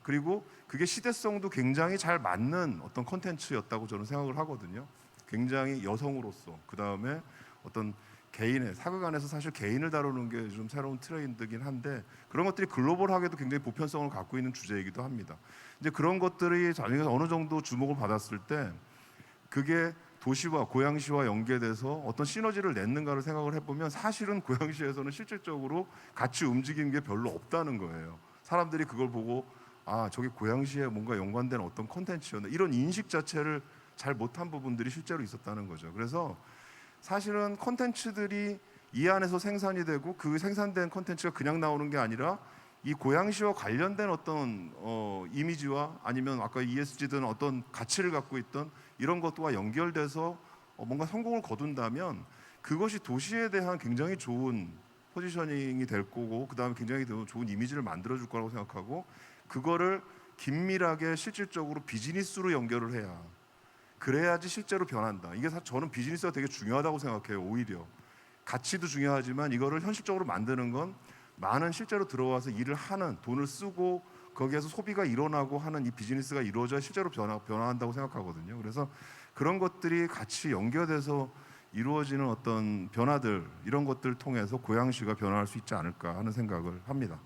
그리고 그게 시대성도 굉장히 잘 맞는 어떤 콘텐츠였다고 저는 생각을 하거든요. 굉장히 여성으로서 그 다음에 어떤 개인의 사극 안에서 사실 개인을 다루는 게 좀 새로운 트렌드긴 한데 그런 것들이 글로벌하게도 굉장히 보편성을 갖고 있는 주제이기도 합니다. 이제 그런 것들이 자기가 어느 정도 주목을 받았을 때 그게 도시와 고양시와 연계돼서 어떤 시너지를 냈는가를 생각을 해보면 사실은 고양시에서는 실질적으로 같이 움직이는 게 별로 없다는 거예요. 사람들이 그걸 보고 아 저게 고양시에 뭔가 연관된 어떤 콘텐츠였나 이런 인식 자체를 잘 못한 부분들이 실제로 있었다는 거죠. 그래서 사실은 콘텐츠들이 이 안에서 생산이 되고 그 생산된 콘텐츠가 그냥 나오는 게 아니라 이 고양시와 관련된 어떤 이미지와 아니면 아까 ESG든 어떤 가치를 갖고 있던 이런 것과 연결돼서 뭔가 성공을 거둔다면 그것이 도시에 대한 굉장히 좋은 포지셔닝이 될 거고 그 다음에 굉장히 좋은 이미지를 만들어줄 거라고 생각하고 그거를 긴밀하게 실질적으로 비즈니스로 연결을 해야 그래야지 실제로 변한다. 이게 저는 비즈니스가 되게 중요하다고 생각해요. 오히려 가치도 중요하지만 이거를 현실적으로 만드는 건 많은 실제로 들어와서 일을 하는 돈을 쓰고 거기에서 소비가 일어나고 하는 이 비즈니스가 이루어져야 실제로 변화한다고 생각하거든요. 그래서 그런 것들이 같이 연결돼서 이루어지는 어떤 변화들 이런 것들을 통해서 고양시가 변화할 수 있지 않을까 하는 생각을 합니다.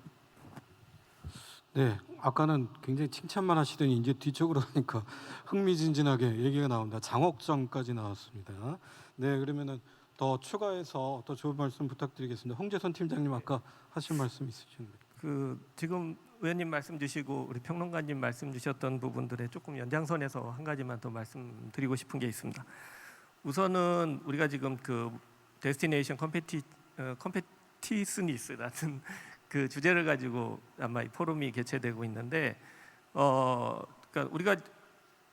네, 아까는 굉장히 칭찬만 하시더니 이제 뒤쪽으로 하니까 흥미진진하게 얘기가 나옵니다. 장옥정까지 나왔습니다. 네, 그러면은 더 추가해서 더 좋은 말씀 부탁드리겠습니다. 홍재선 팀장님 아까 하신 말씀 있으신데. 지금 의원님 말씀 주시고 우리 평론가님 말씀 주셨던 부분들에 조금 연장선에서 한 가지만 더 말씀드리고 싶은 게 있습니다. 우선은 우리가 지금 그 데스티네이션 컴페티스니스라는 그 주제를 가지고 아마 이 포럼이 개최되고 있는데, 그러니까 우리가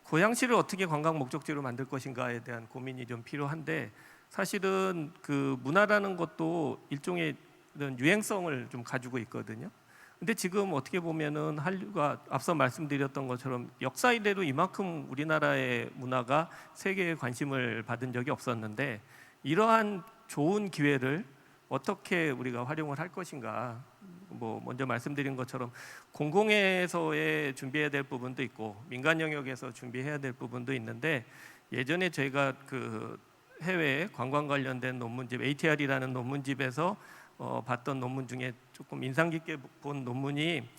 고양시를 어떻게 관광 목적지로 만들 것인가에 대한 고민이 좀 필요한데 사실은 그 문화라는 것도 일종의 이런 유행성을 좀 가지고 있거든요. 근데 지금 어떻게 보면은 한류가 앞서 말씀드렸던 것처럼 역사 이래로 이만큼 우리나라의 문화가 세계의 관심을 받은 적이 없었는데 이러한 좋은 기회를 어떻게 우리가 활용을 할 것인가. 뭐 먼저 말씀드린 것처럼 공공에서의 준비해야 될 부분도 있고 민간 영역에서 준비해야 될 부분도 있는데 예전에 저희가 그 해외 관광 관련된 논문집 ATR이라는 논문집에서 봤던 논문 중에 조금 인상 깊게 본 논문이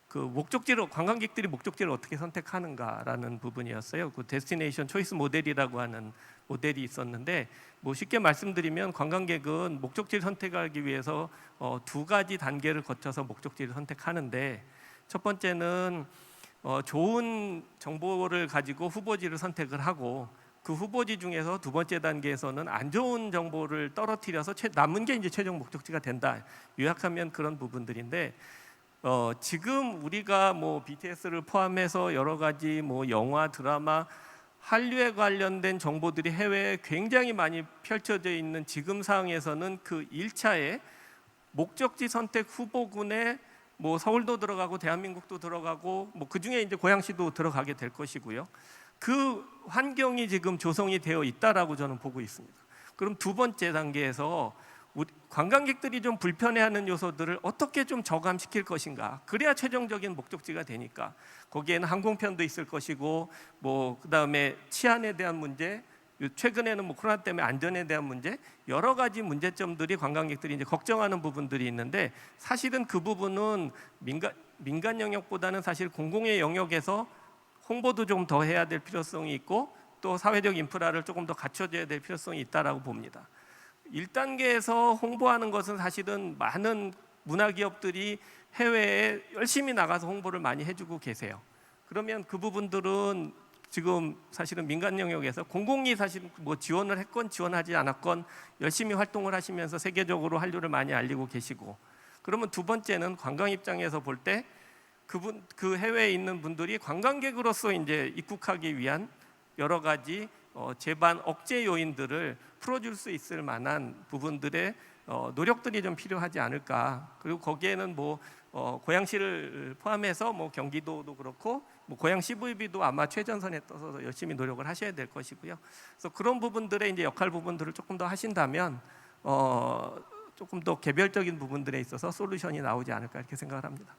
그 목적지로 관광객들이 목적지를 어떻게 선택하는가라는 부분이었어요. 그 데스티네이션 초이스 모델이라고 하는 모델이 있었는데 뭐 쉽게 말씀드리면 관광객은 목적지를 선택하기 위해서 두 가지 단계를 거쳐서 목적지를 선택하는데 첫 번째는 좋은 정보를 가지고 후보지를 선택을 하고 그 후보지 중에서 두 번째 단계에서는 안 좋은 정보를 떨어뜨려서 남은 게 이제 최종 목적지가 된다. 요약하면 그런 부분들인데 지금 우리가 뭐 BTS를 포함해서 여러 가지 뭐 영화, 드라마, 한류에 관련된 정보들이 해외에 굉장히 많이 펼쳐져 있는 지금 상황에서는 그 1차에 목적지 선택 후보군에 뭐 서울도 들어가고 대한민국도 들어가고 뭐 그중에 이제 고양시도 들어가게 될 것이고요. 그 환경이 지금 조성이 되어 있다라고 저는 보고 있습니다. 그럼 두 번째 단계에서 우리 관광객들이 좀 불편해하는 요소들을 어떻게 좀 저감시킬 것인가. 그래야 최종적인 목적지가 되니까 거기에는 항공편도 있을 것이고 뭐 그다음에 치안에 대한 문제, 최근에는 뭐 코로나 때문에 안전에 대한 문제, 여러 가지 문제점들이 관광객들이 이제 걱정하는 부분들이 있는데 사실은 그 부분은 민간 영역보다는 사실 공공의 영역에서 홍보도 좀 더 해야 될 필요성이 있고 또 사회적 인프라를 조금 더 갖춰줘야 될 필요성이 있다라고 봅니다. 1단계에서 홍보하는 것은 사실은 많은 문화기업들이 해외에 열심히 나가서 홍보를 많이 해주고 계세요. 그러면 그 부분들은 지금 사실은 민간 영역에서 공공이 사실 뭐 지원을 했건 지원하지 않았건 열심히 활동을 하시면서 세계적으로 한류를 많이 알리고 계시고 그러면 두 번째는 관광 입장에서 볼 때 그 해외에 있는 분들이 관광객으로서 이제 입국하기 위한 여러 가지 제반 억제 요인들을 풀어줄 수 있을 만한 부분들의 노력들이 좀 필요하지 않을까. 그리고 거기에는 뭐 고양시를 포함해서 뭐 경기도도 그렇고 뭐 고양시 CVB도 아마 최전선에 떠서 열심히 노력을 하셔야 될 것이고요. 그래서 그런 부분들의 이제 역할 부분들을 조금 더 하신다면 조금 더 개별적인 부분들에 있어서 솔루션이 나오지 않을까 이렇게 생각을 합니다.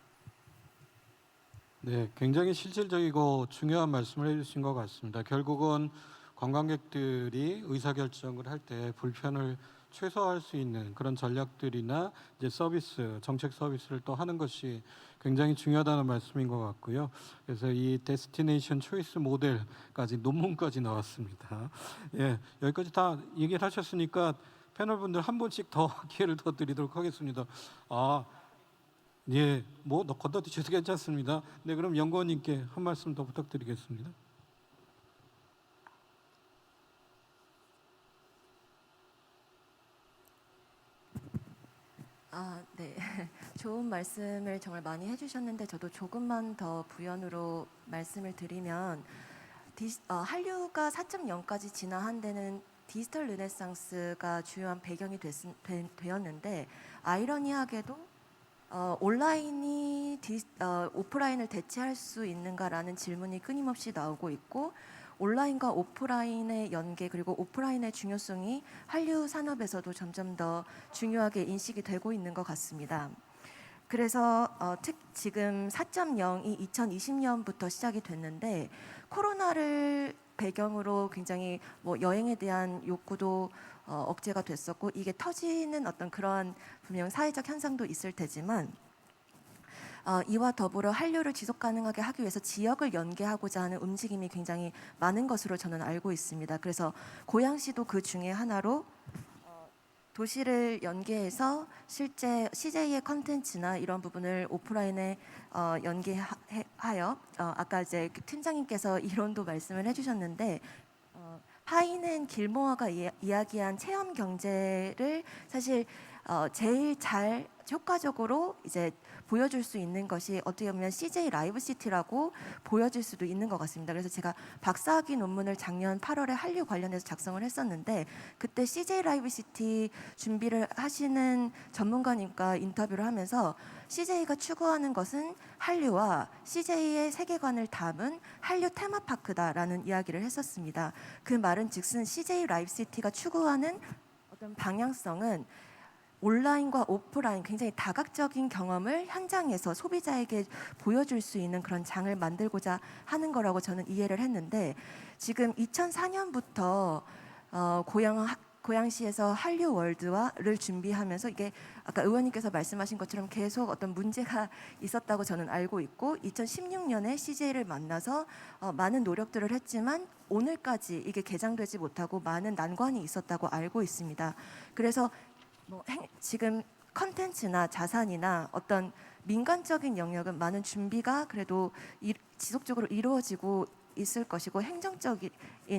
네, 굉장히 실질적이고 중요한 말씀을 해주신 것 같습니다. 결국은 관광객들이 의사결정을 할 때 불편을 최소화할 수 있는 그런 전략들이나 이제 서비스, 정책 서비스를 또 하는 것이 굉장히 중요하다는 말씀인 것 같고요. 그래서 이 데스티네이션 초이스 모델까지 논문까지 나왔습니다. 예, 여기까지 다 얘기를 하셨으니까 패널분들 한 분씩 더 기회를 더 드리도록 하겠습니다. 예, 뭐 건너뛰셔도 괜찮습니다. 네, 그럼 연구원님께 한 말씀 더 부탁드리겠습니다. 네. 좋은 말씀을 정말 많이 해주셨는데 저도 조금만 더 부연으로 말씀을 드리면 한류가 4.0까지 진화한 데는 디지털 르네상스가 주요한 배경이 되었는데 아이러니하게도 온라인이 오프라인을 대체할 수 있는가라는 질문이 끊임없이 나오고 있고 온라인과 오프라인의 연계 그리고 오프라인의 중요성이 한류 산업에서도 점점 더 중요하게 인식이 되고 있는 것 같습니다. 그래서 지금 4.0이 2020년부터 시작이 됐는데 코로나를 배경으로 굉장히 뭐 여행에 대한 욕구도 억제가 됐었고 이게 터지는 어떤 그러한 분명 사회적 현상도 있을 테지만 이와 더불어 한류를 지속 가능하게 하기 위해서 지역을 연계하고자 하는 움직임이 굉장히 많은 것으로 저는 알고 있습니다. 그래서 고양시도 그 중에 하나로 도시를 연계해서 실제 CJ의 컨텐츠나 이런 부분을 오프라인에 연계하여 아까 이제 팀장님께서 이론도 말씀을 해주셨는데 하이는 길모어가 이야기한 체험 경제를 사실 제일 잘 효과적으로 이제 보여줄 수 있는 것이 어떻게 보면 CJ 라이브 시티라고 보여질 수도 있는 것 같습니다. 그래서 제가 박사학위 논문을 작년 8월에 한류 관련해서 작성을 했었는데 그때 CJ 라이브 시티 준비를 하시는 전문가님과 인터뷰를 하면서 CJ가 추구하는 것은 한류와 CJ의 세계관을 담은 한류 테마파크다라는 이야기를 했었습니다. 그 말은 즉슨 CJ 라이브 시티가 추구하는 어떤 방향성은 온라인과 오프라인 굉장히 다각적인 경험을 현장에서 소비자에게 보여줄 수 있는 그런 장을 만들고자 하는 거라고 저는 이해를 했는데 지금 2004년부터 고양시에서 한류 월드화를 준비하면서 이게 아까 의원님께서 말씀하신 것처럼 계속 어떤 문제가 있었다고 저는 알고 있고 2016년에 CJ를 만나서 많은 노력들을 했지만 오늘까지 이게 개장되지 못하고 많은 난관이 있었다고 알고 있습니다. 그래서 지금 컨텐츠나 자산이나 어떤 민간적인 영역은 많은 준비가 그래도 지속적으로 이루어지고 있을 것이고 행정적인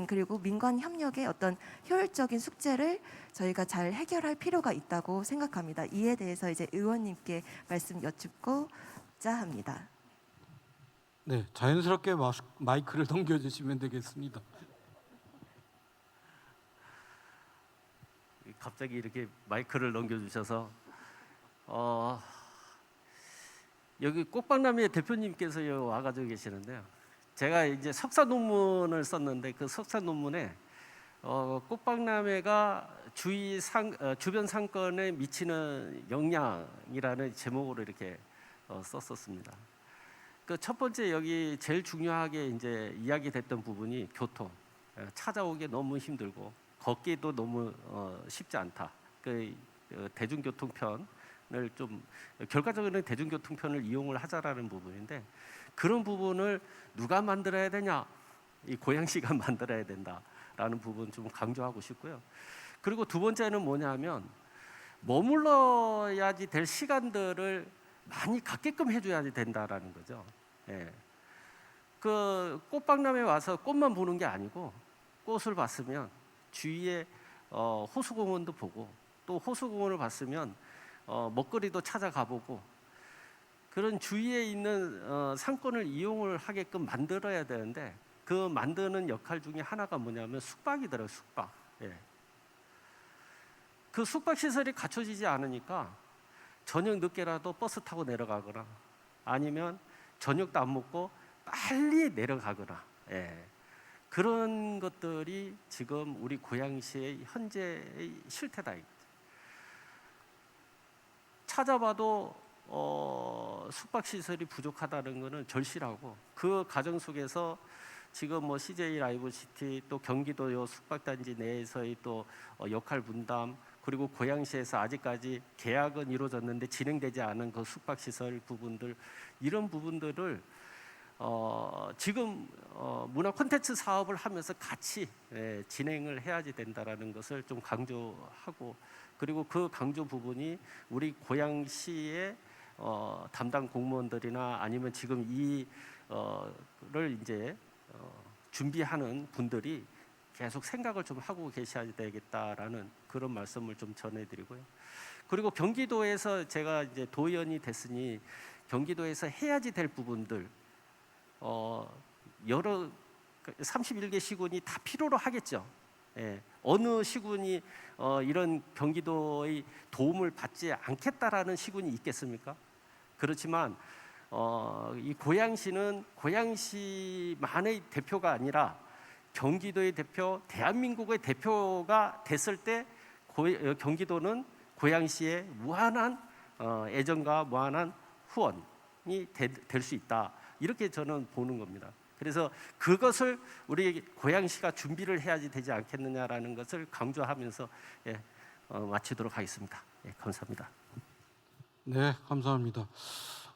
그리고 민간 협력의 어떤 효율적인 숙제를 저희가 잘 해결할 필요가 있다고 생각합니다. 이에 대해서 이제 의원님께 말씀 여쭙고자 합니다. 네, 자연스럽게 마이크를 넘겨주시면 되겠습니다. 갑자기 이렇게 마이크를 넘겨주셔서 여기 꽃박람회 대표님께서 와가지고 계시는데요. 제가 이제 석사 논문을 썼는데 그 석사 논문에 꽃박람회가 주변 상권에 미치는 영향이라는 제목으로 이렇게 썼었습니다. 그 첫 번째 여기 제일 중요하게 이제 이야기됐던 부분이 교통. 찾아오기 너무 힘들고 걷기도 너무 쉽지 않다. 그 대중교통편을 좀 결과적으로는 대중교통편을 이용을 하자라는 부분인데 그런 부분을 누가 만들어야 되냐? 이 고양시가 만들어야 된다라는 부분 좀 강조하고 싶고요. 그리고 두 번째는 뭐냐면 머물러야지 될 시간들을 많이 갖게끔 해줘야 된다라는 거죠. 예. 그 꽃박람회 와서 꽃만 보는 게 아니고 꽃을 봤으면 주위에 호수공원도 보고 또 호수공원을 봤으면 먹거리도 찾아가보고 그런 주위에 있는 상권을 이용을 하게끔 만들어야 되는데 그 만드는 역할 중에 하나가 뭐냐면 숙박이더라고요. 숙박. 예. 그 숙박 시설이 갖춰지지 않으니까 저녁 늦게라도 버스 타고 내려가거나 아니면 저녁도 안 먹고 빨리 내려가거나 예. 그런 것들이 지금 우리 고양시의 현재의 실태다. 찾아봐도 숙박 시설이 부족하다는 것은 절실하고 그 과정 속에서 지금 뭐 CJ 라이브 시티 또 경기도 요 숙박단지 내에서의 또 역할 분담 그리고 고양시에서 아직까지 계약은 이루어졌는데 진행되지 않은 그 숙박 시설 부분들 이런 부분들을 지금 문화 콘텐츠 사업을 하면서 같이 진행을 해야지 된다라는 것을 좀 강조하고 그리고 그 강조 부분이 우리 고양시의 담당 공무원들이나 아니면 지금 이를 이제 준비하는 분들이 계속 생각을 좀 하고 계셔야 되겠다라는 그런 말씀을 좀 전해드리고요. 그리고 경기도에서 제가 이제 도의원이 됐으니 경기도에서 해야지 될 부분들 여러 31개 시군이 다 필요로 하겠죠. 예, 어느 시군이 이런 경기도의 도움을 받지 않겠다라는 시군이 있겠습니까? 그렇지만 이 고양시는 고양시만의 대표가 아니라 경기도의 대표, 대한민국의 대표가 됐을 때 경기도는 고양시의 무한한 애정과 무한한 후원이 될 수 있다. 이렇게 저는 보는 겁니다. 그래서 그것을 우리 고양시가 준비를 해야지 되지 않겠느냐라는 것을 강조하면서 마치도록 하겠습니다. 감사합니다. 네, 감사합니다.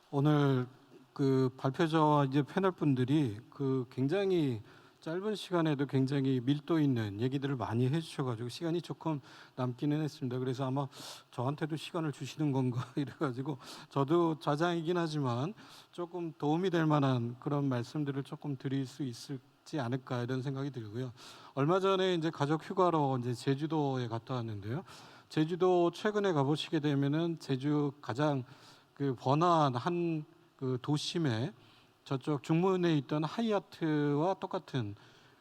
오늘 그 발표자와 이제 패널 분들이 그 굉장히 짧은 시간에도 굉장히 밀도 있는 얘기들을 많이 해주셔가지고 시간이 조금 남기는 했습니다. 그래서 아마 저한테도 시간을 주시는 건가 이래가지고 저도 좌장이긴 하지만 조금 도움이 될 만한 그런 말씀들을 조금 드릴 수 있을지 않을까 이런 생각이 들고요. 얼마 전에 이제 가족 휴가로 이제 제주도에 갔다 왔는데요. 제주도 최근에 가보시게 되면은 제주 가장 그 번화한 그 도심에 저쪽 중문에 있던 하이아트와 똑같은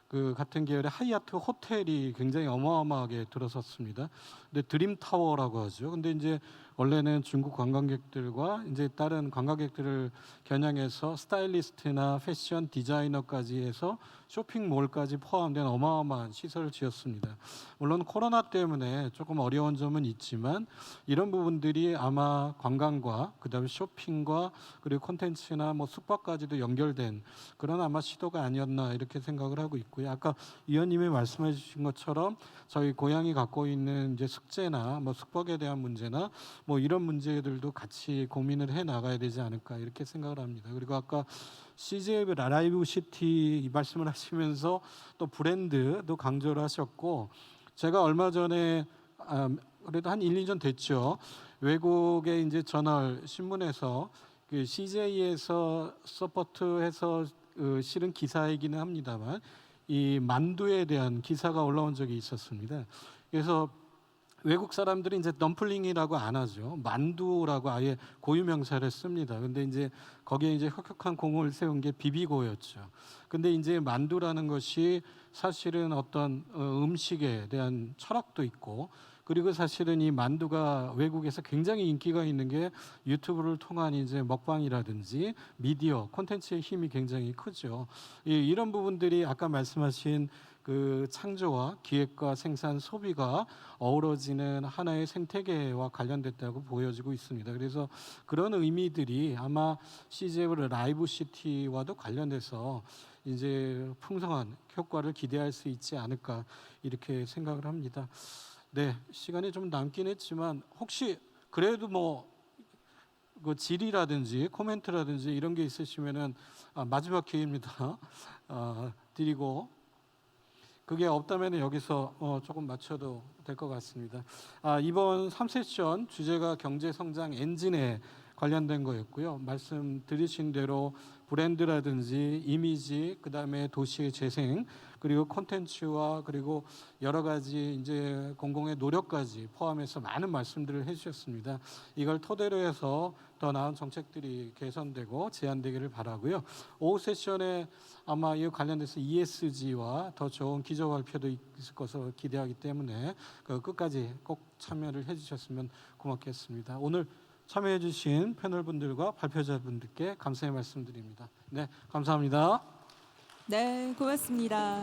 그 같은 계열의 하이아트 호텔이 굉장히 어마어마하게 들어섰습니다. 근데 드림타워라고 하죠. 근데 이제 원래는 중국 관광객들과 이제 다른 관광객들을 겨냥해서 스타일리스트나 패션 디자이너까지 해서 쇼핑몰까지 포함된 어마어마한 시설을 지었습니다. 물론 코로나 때문에 조금 어려운 점은 있지만 이런 부분들이 아마 관광과 그다음에 쇼핑과 그리고 콘텐츠나 뭐 숙박까지도 연결된 그런 아마 시도가 아니었나 이렇게 생각을 하고 있고요. 아까 위원님이 말씀해 주신 것처럼 저희 고향이 갖고 있는 이제 숙제나 뭐 숙박에 대한 문제나 뭐 이런 문제들도 같이 고민을 해 나가야 되지 않을까 이렇게 생각을 합니다. 그리고 아까 CJ 라이브 시티 말씀을 하시면서 또 브랜드도 강조를 하셨고 제가 얼마 전에 그래도 한 1, 2년 됐죠. 외국의 이제 저널 신문에서 그 CJ에서 서포트해서 실은 기사이기는 합니다만 이 만두에 대한 기사가 올라온 적이 있었습니다. 그래서 외국 사람들이 이제 덤플링이라고 안 하죠. 만두라고 아예 고유명사를 씁니다. 근데 이제 거기에 이제 혁혁한 공을 세운 게 비비고였죠. 근데 이제 만두라는 것이 사실은 어떤 음식에 대한 철학도 있고 그리고 사실은 이 만두가 외국에서 굉장히 인기가 있는 게 유튜브를 통한 이제 먹방이라든지 미디어 콘텐츠의 힘이 굉장히 크죠. 이런 부분들이 아까 말씀하신 그 창조와 기획과 생산 소비가 어우러지는 하나의 생태계와 관련됐다고 보여지고 있습니다. 그래서 그런 의미들이 아마 CJ 라이브 시티와도 관련돼서 이제 풍성한 효과를 기대할 수 있지 않을까 이렇게 생각을 합니다. 네, 시간이 좀 남긴 했지만 혹시 그래도 뭐 그 질의라든지 코멘트라든지 이런 게 있으시면은 마지막 기회입니다. 드리고 그게 없다면 여기서 조금 맞춰도 될 것 같습니다. 이번 3세션 주제가 경제 성장 엔진에 관련된 거였고요. 말씀 드리신 대로 브랜드라든지 이미지, 그다음에 도시의 재생, 그리고 콘텐츠와 그리고 여러 가지 이제 공공의 노력까지 포함해서 많은 말씀들을 해주셨습니다. 이걸 토대로 해서 더 나은 정책들이 개선되고 제안되기를 바라고요. 오후 세션에 아마 이 관련돼서 ESG와 더 좋은 기조 발표도 있을 것으로 기대하기 때문에 끝까지 꼭 참여를 해주셨으면 고맙겠습니다. 오늘 참여해주신 패널분들과 발표자분들께 감사의 말씀드립니다. 네, 감사합니다. 네, 고맙습니다.